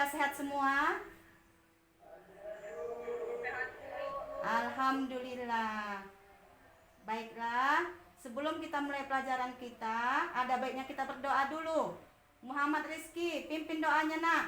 Apakah sehat semua? Alhamdulillah. Baiklah, sebelum kita mulai pelajaran kita, ada baiknya kita berdoa dulu. Muhammad Rizky, pimpin doanya nak.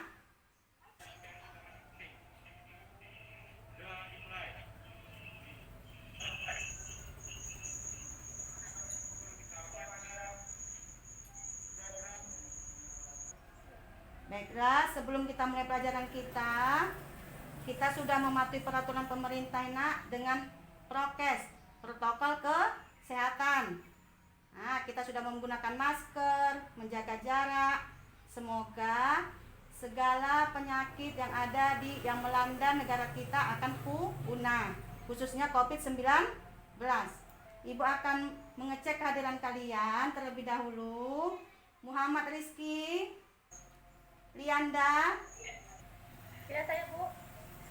Baiklah, sebelum kita mulai pelajaran kita sudah mematuhi peraturan pemerintah nak dengan prokes, protokol kesehatan. Nah, kita sudah menggunakan masker, menjaga jarak. Semoga segala penyakit yang ada yang melanda negara kita akan punah, khususnya COVID-19. Ibu akan mengecek kehadiran kalian terlebih dahulu. Muhammad Rizky, Lianda, Ya, saya Bu.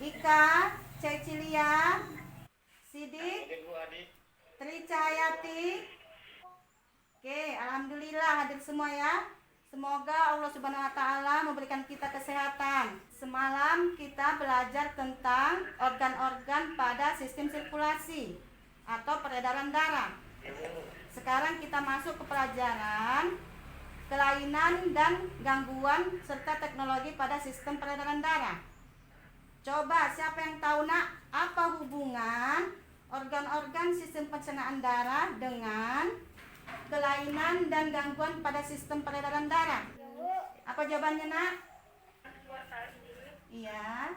Ika, Cecilia, Sidik, Tri Cahayati. Oke, alhamdulillah hadir semua ya. Semoga Allah Subhanahu wa taala memberikan kita kesehatan. Semalam kita belajar tentang organ-organ pada sistem sirkulasi atau peredaran darah. Sekarang kita masuk ke pelajaran kelainan dan gangguan serta teknologi pada sistem peredaran darah. Coba siapa yang tahu nak apa hubungan organ-organ sistem pencernaan darah dengan kelainan dan gangguan pada sistem peredaran darah? Apa jawabannya nak? Iya.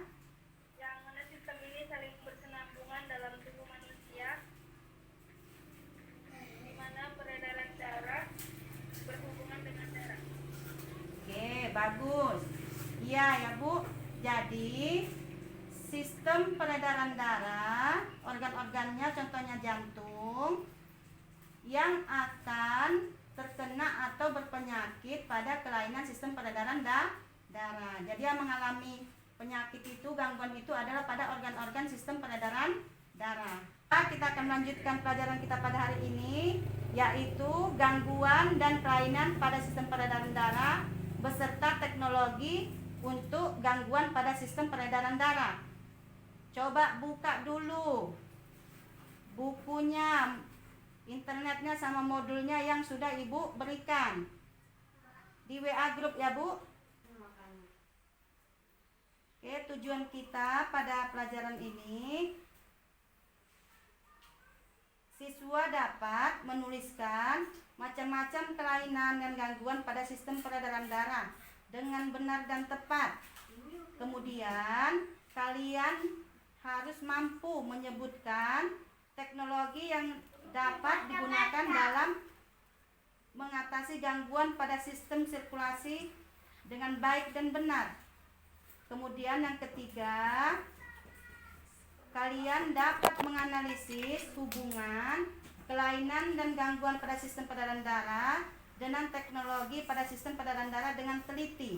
Yang mana sistem ini saling berkesinambungan dalam tubuh manusia, di mana peredaran darah berhubungan dengan darah. Oke, bagus. Iya ya Bu. Jadi sistem peredaran darah, organ-organnya contohnya jantung, yang akan terkena atau berpenyakit pada kelainan sistem peredaran darah. Jadi yang mengalami penyakit itu, gangguan itu adalah pada organ-organ sistem peredaran darah. Kita akan melanjutkan pelajaran kita pada hari ini, yaitu gangguan dan kelainan pada sistem peredaran darah beserta teknologi untuk gangguan pada sistem peredaran darah. Coba buka dulu bukunya, internetnya sama modulnya yang sudah Ibu berikan di WA grup ya Bu. Oke, tujuan kita pada pelajaran ini, siswa dapat menuliskan macam-macam kelainan dan gangguan pada sistem peredaran darah dengan benar dan tepat. Kemudian kalian harus mampu menyebutkan teknologi yang dapat digunakan dalam mengatasi gangguan pada sistem sirkulasi dengan baik dan benar. Kemudian yang ketiga, kalian dapat menganalisis hubungan kelainan dan gangguan pada sistem peredaran darah dengan teknologi pada sistem peredaran darah dengan teliti.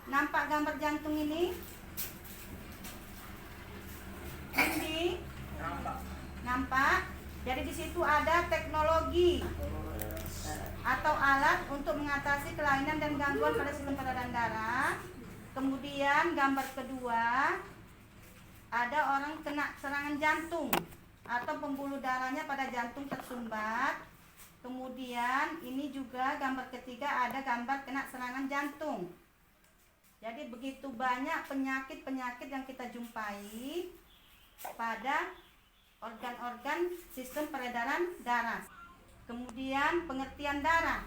Nampak gambar jantung ini? Ini nampak. Jadi di situ ada teknologi atau alat untuk mengatasi kelainan dan gangguan pada sistem peredaran darah. Kemudian gambar kedua, ada orang kena serangan jantung atau pembuluh darahnya pada jantung tersumbat. Kemudian ini juga gambar ketiga, ada gambar kena serangan jantung. Jadi begitu banyak penyakit-penyakit yang kita jumpai pada organ-organ sistem peredaran darah. Kemudian pengertian darah.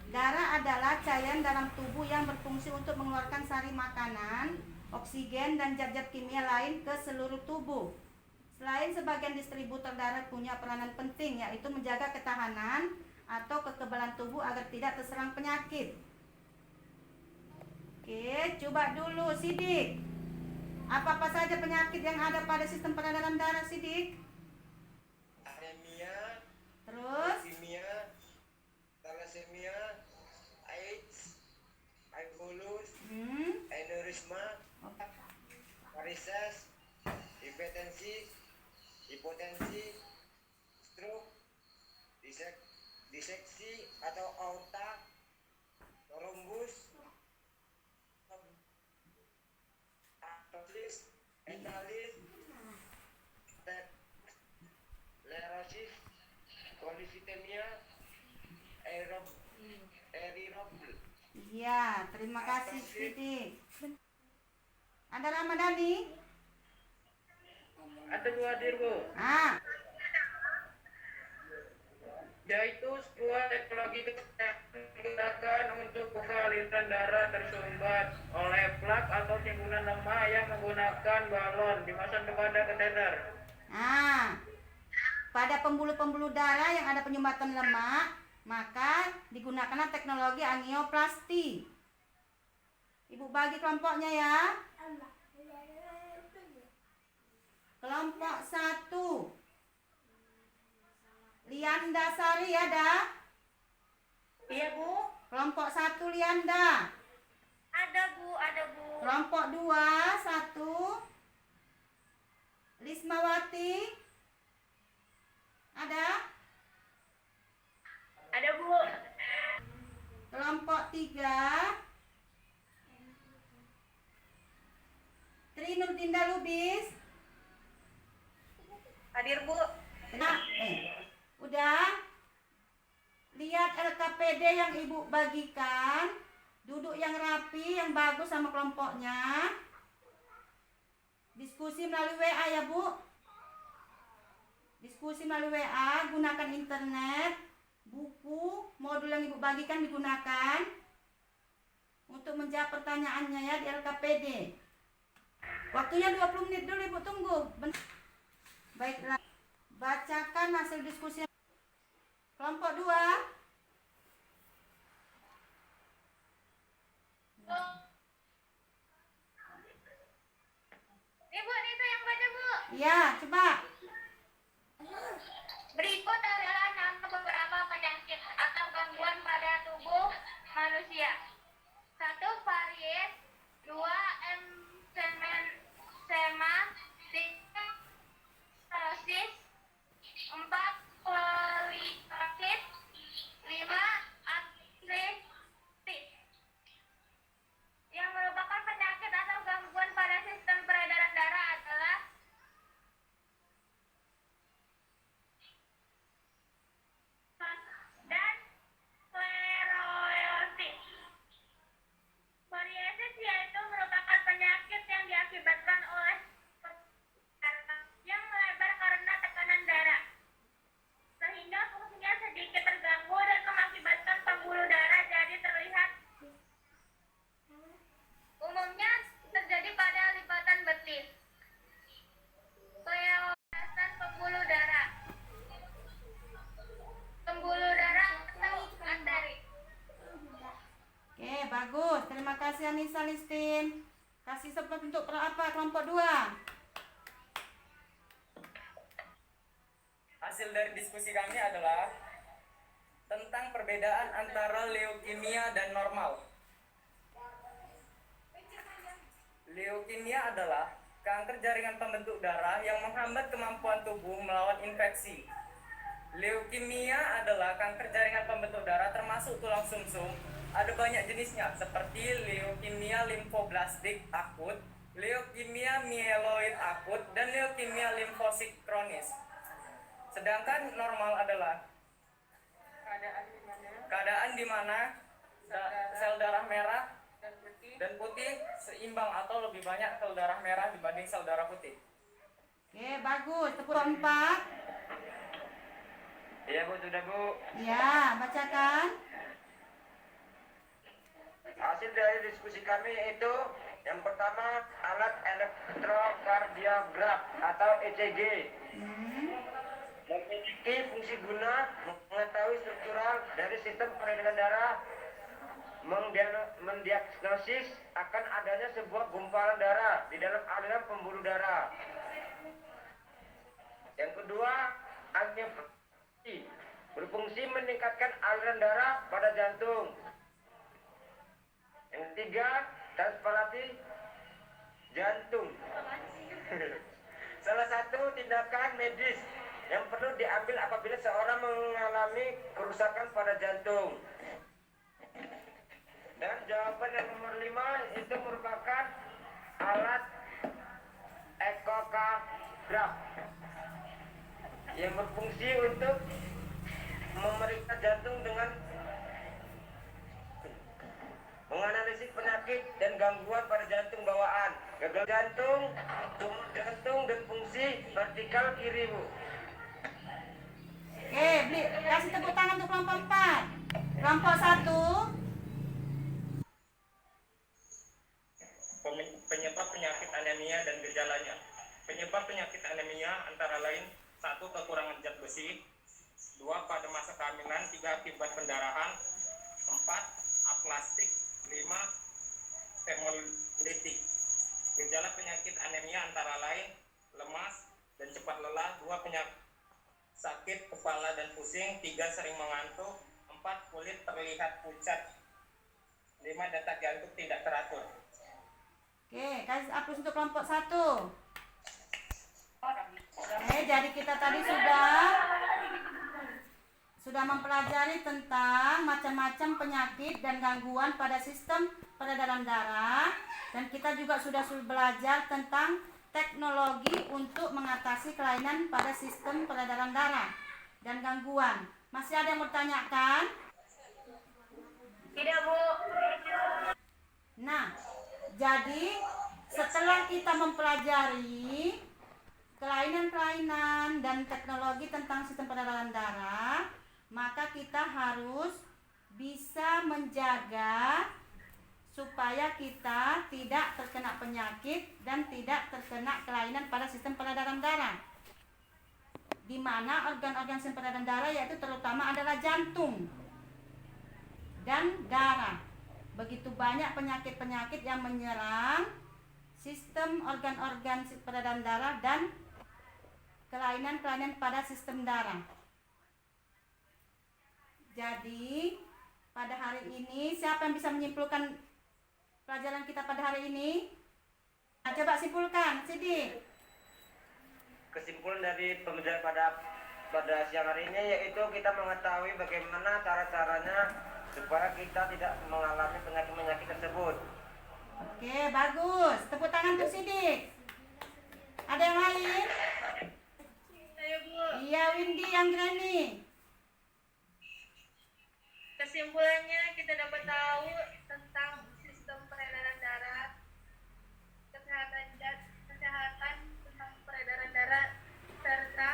Darah adalah cairan dalam tubuh yang berfungsi untuk mengeluarkan sari makanan, oksigen, dan zat-zat kimia lain ke seluruh tubuh. Selain sebagian distributor darah punya peranan penting, yaitu menjaga ketahanan atau kekebalan tubuh agar tidak terserang penyakit. Oke, coba dulu Sidik. Apa-apa saja penyakit yang ada pada sistem peredaran darah, Sidik? Anemia, Terus? leukemia, thalassemia, AIDS, hypolus, aneurisma, varises, hipotensi, stroke, diseksi atau aorta, trombus, entalis, sklerosis, polisitemia, eritrobil. Iya, terima kasih Siti. Ada Ramadhani? Ada 2 hadir, Bu. Ah, Yaitu sebuah teknologi kesehatan digunakan untuk buka aliran darah tersumbat oleh plak atau timbunan lemah yang menggunakan balon dimasukkan kepada kateter. ah. Pada pembuluh-pembuluh darah yang ada penyumbatan lemak, maka digunakanlah teknologi angioplasti. Ibu bagi kelompoknya ya. Kelompok 1. Lianda Sari ada? Iya, Bu. Kelompok 1 Lianda. Ada, Bu. Ada, Bu. Kelompok 2 1 Lismawati. Ada? Ada, Bu. Kelompok 3 Trinurtinda Lubis. Hadir, Bu. Nah, udah? Lihat LKPD yang ibu bagikan. Duduk yang rapi, yang bagus sama kelompoknya. Diskusi melalui WA ya, Bu. Diskusi melalui WA, gunakan internet, buku, modul yang ibu bagikan digunakan untuk menjawab pertanyaannya ya di LKPD. Waktunya 20 menit dulu, ibu tunggu. Baiklah, bacakan hasil diskusi kelompok 2. Nih, Bu, nih saya yang baca, Bu. Ya, coba. Berikut adalah nama beberapa penyakit atau gangguan pada tubuh manusia. 1. Varies. 2. Emphysema. 3. Cirrhosis. 4. Colitis. 5. Arthritis. Yang merupakan penyakit atau gangguan pada sistem peredaran darah adalah dan sklerosis. Variesis yaitu merupakan penyakit yang diakibatkan oleh yang melebar karena tekanan darah, sehingga fungsinya sedikit terganggu dan mengakibatkan pembuluh darah jadi terlihat. Umumnya terjadi pada lipatan betis, kelelasan pembuluh darah atau arteri. Oke, bagus. Terima kasih Anissa Listin. Kasih support untuk apa? Kelompok 2. Hasil dari diskusi kami adalah tentang perbedaan antara leukemia dan normal. Leukemia adalah kanker jaringan pembentuk darah yang menghambat kemampuan tubuh melawan infeksi. Leukemia adalah kanker jaringan pembentuk darah termasuk tulang sumsum. Ada banyak jenisnya seperti leukemia limfoblastik akut, leukemia mieloid akut, dan leukemia limfosit kronis. Sedangkan normal adalah keadaan di mana sel darah merah dan putih seimbang atau lebih banyak sel darah merah dibanding sel darah putih. Oke, bagus. Tepuk 4. Iya, Bu, sudah, Bu. Ya, bacakan. Hasil dari diskusi kami itu yang pertama alat elektrokardiogram atau ECG memiliki fungsi guna mengetahui struktural dari sistem peredaran darah, mendiagnosis akan adanya sebuah gumpalan darah di dalam aliran pembuluh darah. Yang kedua, angioplasti berfungsi meningkatkan aliran darah pada jantung. Yang ketiga, transplantasi jantung. Salah satu tindakan medis yang perlu diambil apabila seorang mengalami kerusakan pada jantung. Dan jawaban yang nomor 5 itu merupakan alat graf yang berfungsi untuk memeriksa jantung dengan menganalisis penyakit dan gangguan pada jantung bawaan, gagal jantung, tumor jantung, dan fungsi vertikal kiri, Bu. Oke, kasih tepuk tangan untuk kelompok 4. Kelompok 1. Penyebab penyakit anemia dan gejalanya. Penyebab penyakit anemia antara lain 1. Kekurangan zat besi, 2. Pada masa kehamilan, 3. Akibat pendarahan, 4. Aplastik, 5. Hemolitik. Gejala penyakit anemia antara lain lemas dan cepat lelah, 2. Penyakit sakit kepala dan pusing, 3. Sering mengantuk, 4. Kulit terlihat pucat, 5. Detak jantung tidak teratur. Oke, kasih aplaus untuk kelompok 1. Jadi kita tadi sudah mempelajari tentang macam-macam penyakit dan gangguan pada sistem peredaran darah, dan kita juga sudah belajar tentang teknologi untuk mengatasi kelainan pada sistem peredaran darah dan gangguan. Masih ada yang bertanyakan? Tidak, Bu. Nah, jadi setelah kita mempelajari kelainan-kelainan dan teknologi tentang sistem peredaran darah, maka kita harus bisa menjaga supaya kita tidak terkena penyakit dan tidak terkena kelainan pada sistem peredaran darah. Di mana organ-organ sistem peredaran darah yaitu terutama adalah jantung dan darah. Begitu banyak penyakit-penyakit yang menyerang sistem organ-organ peredaran darah dan kelainan-kelainan pada sistem darah. Jadi pada hari ini siapa yang bisa menyimpulkan pelajaran kita pada hari ini? Nah, coba simpulkan, Sidik. Kesimpulan dari pembelajaran pada siang hari ini yaitu kita mengetahui bagaimana cara-caranya supaya kita tidak mengalami penyakit-penyakit tersebut. Oke, bagus. Tepuk tangan untuk Sidik. Ada yang lain? Ayo, Bu. Iya, Windy yang Granny. Kesimpulannya kita dapat tahu tentang sistem peredaran darah, kesehatan tentang peredaran darah, serta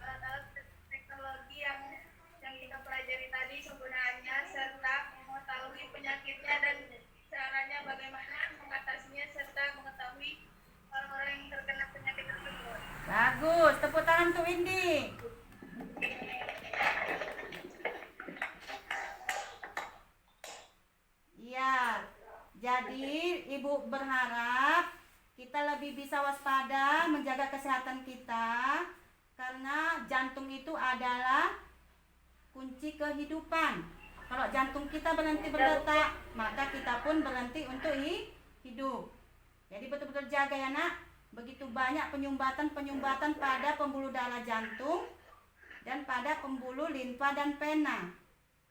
alat-alat teknologi yang kita pelajari tadi penggunaannya, serta mengetahui penyakitnya dan caranya bagaimana mengatasinya, serta mengetahui orang-orang yang terkena penyakit tersebut. Bagus. Tepuk tangan untuk Windy. Iya, jadi Ibu berharap kita lebih bisa waspada menjaga kesehatan kita, karena jantung itu adalah kunci kehidupan. Kalau jantung kita berhenti berdetak, maka kita pun berhenti untuk hidup. Jadi betul-betul jaga ya, Nak. Begitu banyak penyumbatan pada pembuluh darah jantung dan pada pembuluh limfa dan vena,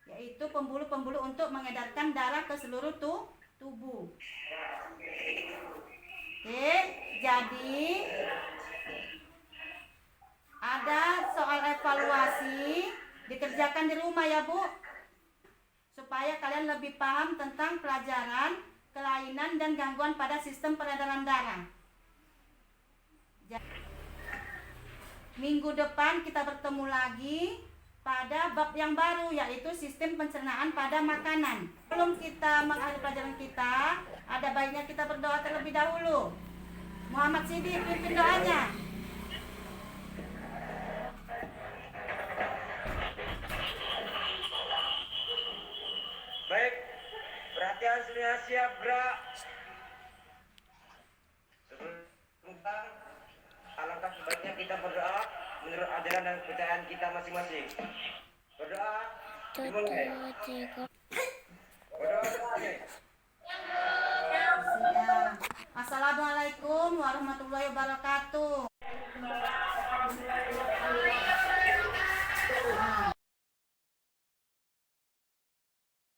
yaitu pembuluh-pembuluh untuk mengedarkan darah ke seluruh tubuh. Oke, jadi ada soal evaluasi dikerjakan di rumah ya, Bu, supaya kalian lebih paham tentang pelajaran kelainan dan gangguan pada sistem peredaran darah. Minggu depan kita bertemu lagi pada bab yang baru, yaitu sistem pencernaan pada makanan. Sebelum kita mengakhiri pelajaran kita, ada baiknya kita berdoa terlebih dahulu. Muhammad Sidik, pimpin doanya. Baik, perhatian semuanya siap, gerak. Sebelum alangkah sebaiknya kita berdoa menurut ajaran dan kepercayaan kita masing-masing. Berdoa dimulai. Berdoa dimulai. Assalamualaikum warahmatullahi wabarakatuh.